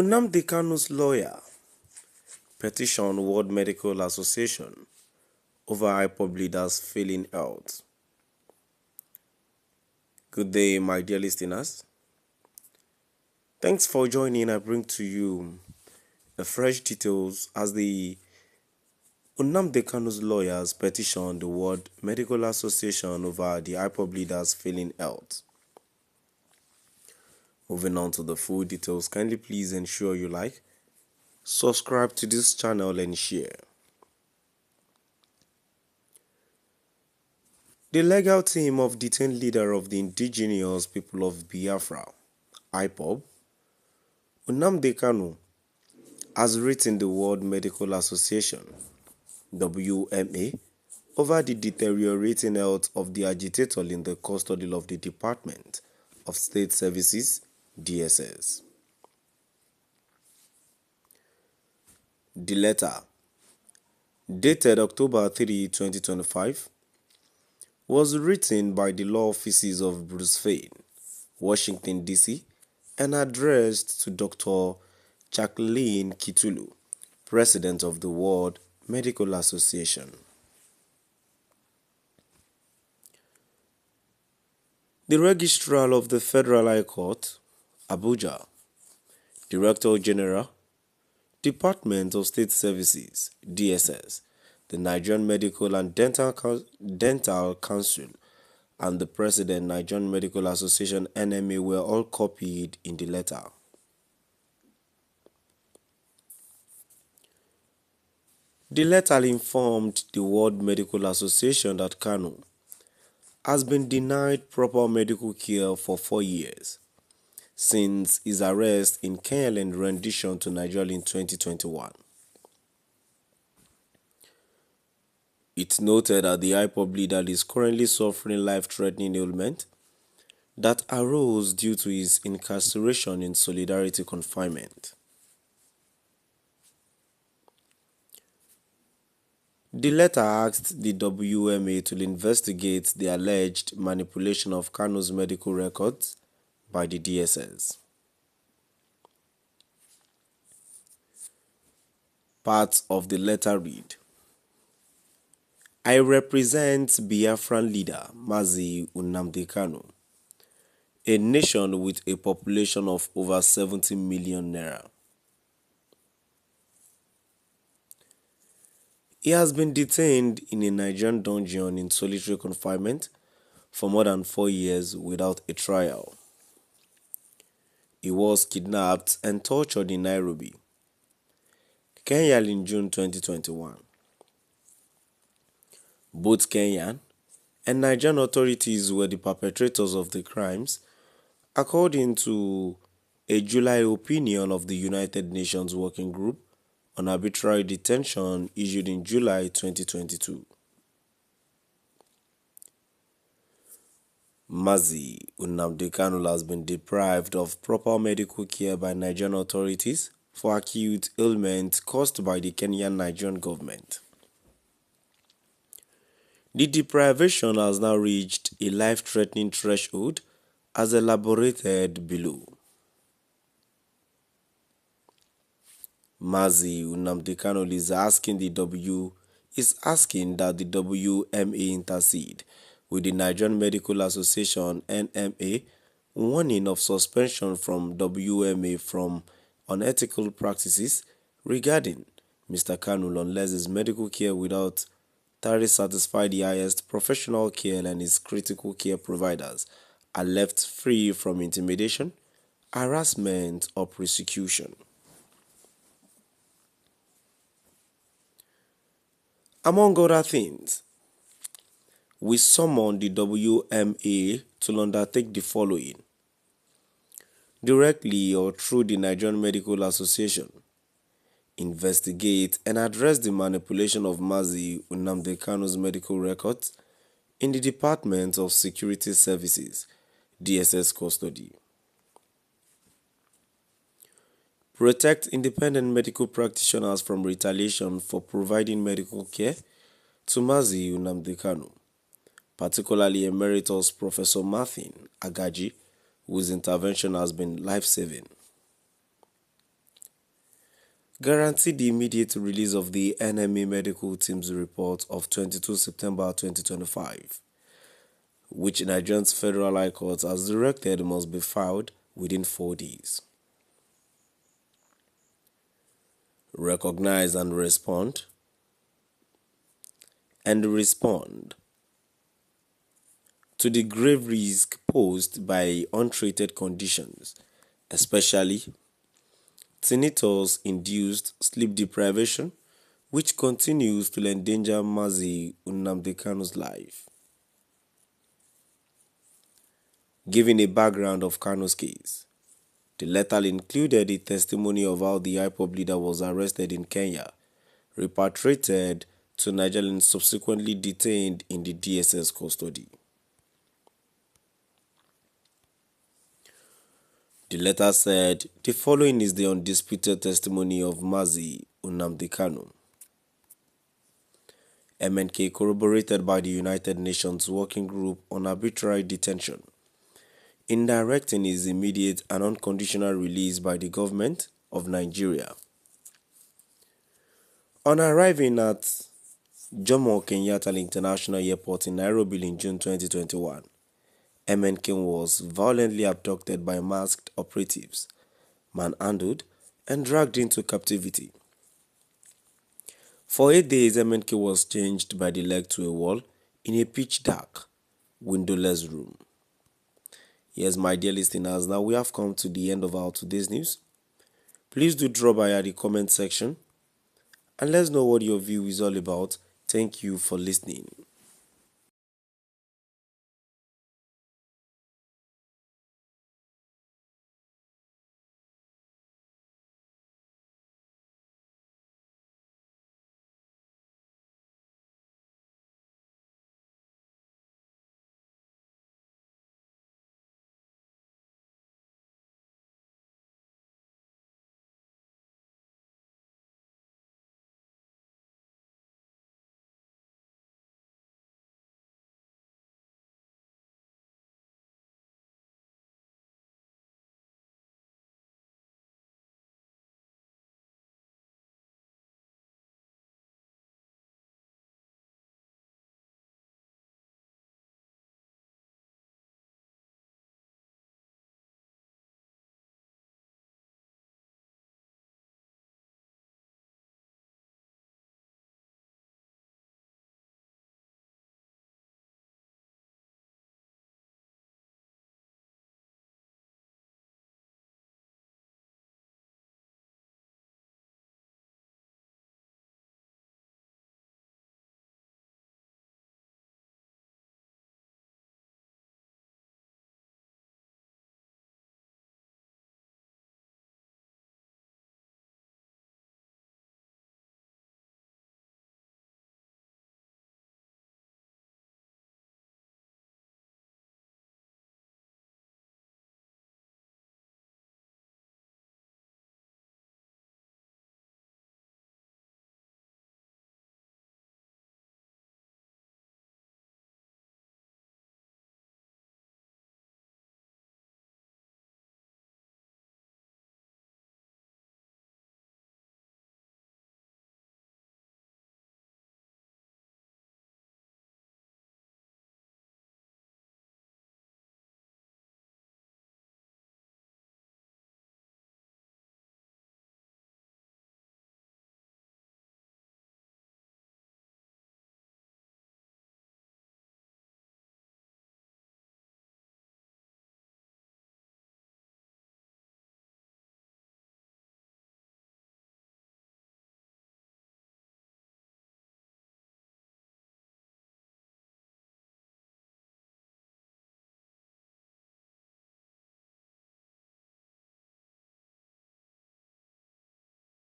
Nnamdi Kanu's lawyer petitioned World Medical Association over IPOB leaders failing health. Good day, my dear listeners. Thanks for joining. I bring to you the fresh details as the Nnamdi Kanu's lawyers petitioned the World Medical Association over the IPOB leaders failing health. Moving on to the full details, kindly please ensure you like, subscribe to this channel and share. The legal team of detained leader of the indigenous people of Biafra, IPOB, Nnamdi Kanu, has written the World Medical Association, WMA, over the deteriorating health of the agitator in the custody of the Department of State Services, DSS. The letter, dated October 3, 2025, was written by the law offices of Bruce Fein, Washington, D.C., and addressed to Dr. Jacqueline Kitulu, President of the World Medical Association. The Registrar of the Federal High Court, Abuja, Director General, Department of State Services, DSS, the Nigerian Medical and Dental Council, and the President, Nigerian Medical Association, NMA, were all copied in the letter. The letter informed the World Medical Association that Kanu has been denied proper medical care for 4 years since his arrest in Kenya and rendition to Nigeria in 2021. It noted that the IPOB leader is currently suffering life-threatening ailment that arose due to his incarceration in solidarity confinement. The letter asked the WMA to investigate the alleged manipulation of Kanu's medical records by the DSS. Parts of the letter read: I represent Biafran leader Mazi Nnamdi Kanu, a nation with a population of over 70 million naira. He has been detained in a Nigerian dungeon in solitary confinement for more than 4 years without a trial. He was kidnapped and tortured in Nairobi, Kenya in June 2021. Both Kenyan and Nigerian authorities were the perpetrators of the crimes, according to a July opinion of the United Nations Working Group on Arbitrary Detention issued in July 2022. Mazi Nnamdi Kanu has been deprived of proper medical care by Nigerian authorities for acute ailment caused by the Kenyan-Nigerian government. The deprivation has now reached a life-threatening threshold as elaborated below. Mazi Nnamdi Kanu is asking that the WMA intercede with the Nigerian Medical Association (NMA), warning of suspension from WMA from unethical practices regarding Mr. Kanu unless his medical care without thoroughly satisfy the highest professional care and his critical care providers are left free from intimidation, harassment, or persecution. Among other things, we summon the WMA to undertake the following: directly or through the Nigerian Medical Association, investigate and address the manipulation of Mazi Nnamdi Kanu's medical records in the Department of Security Services, DSS custody. Protect independent medical practitioners from retaliation for providing medical care to Mazi Nnamdi Kanu, particularly Emeritus Professor Martin Agaji, whose intervention has been life-saving. guaranteed the immediate release of the NMA medical team's report of 22 September 2025, which Nigeria's Federal High Court has directed must be filed within 4 days. Recognize and respond. To the grave risk posed by untreated conditions, especially tinnitus-induced sleep deprivation, which continues to endanger Mazi Nnamdi Kanu's life. Giving a background of Kanu's case, the letter included a testimony of how the IPOB leader was arrested in Kenya, repatriated to Nigeria and subsequently detained in the DSS custody. The letter said, the following is the undisputed testimony of Mazi Nnamdi Kanu. MNK corroborated by the United Nations Working Group on Arbitrary Detention, in directing his immediate and unconditional release by the government of Nigeria. On arriving at Jomo Kenyatta International Airport in Nairobi in June 2021, MNK was violently abducted by masked operatives, manhandled, and dragged into captivity. For 8 days, MNK was chained by the leg to a wall in a pitch-dark, windowless room. Yes, my dear listeners, now we have come to the end of our today's news. Please do drop by at the comment section and let's know what your view is all about. Thank you for listening.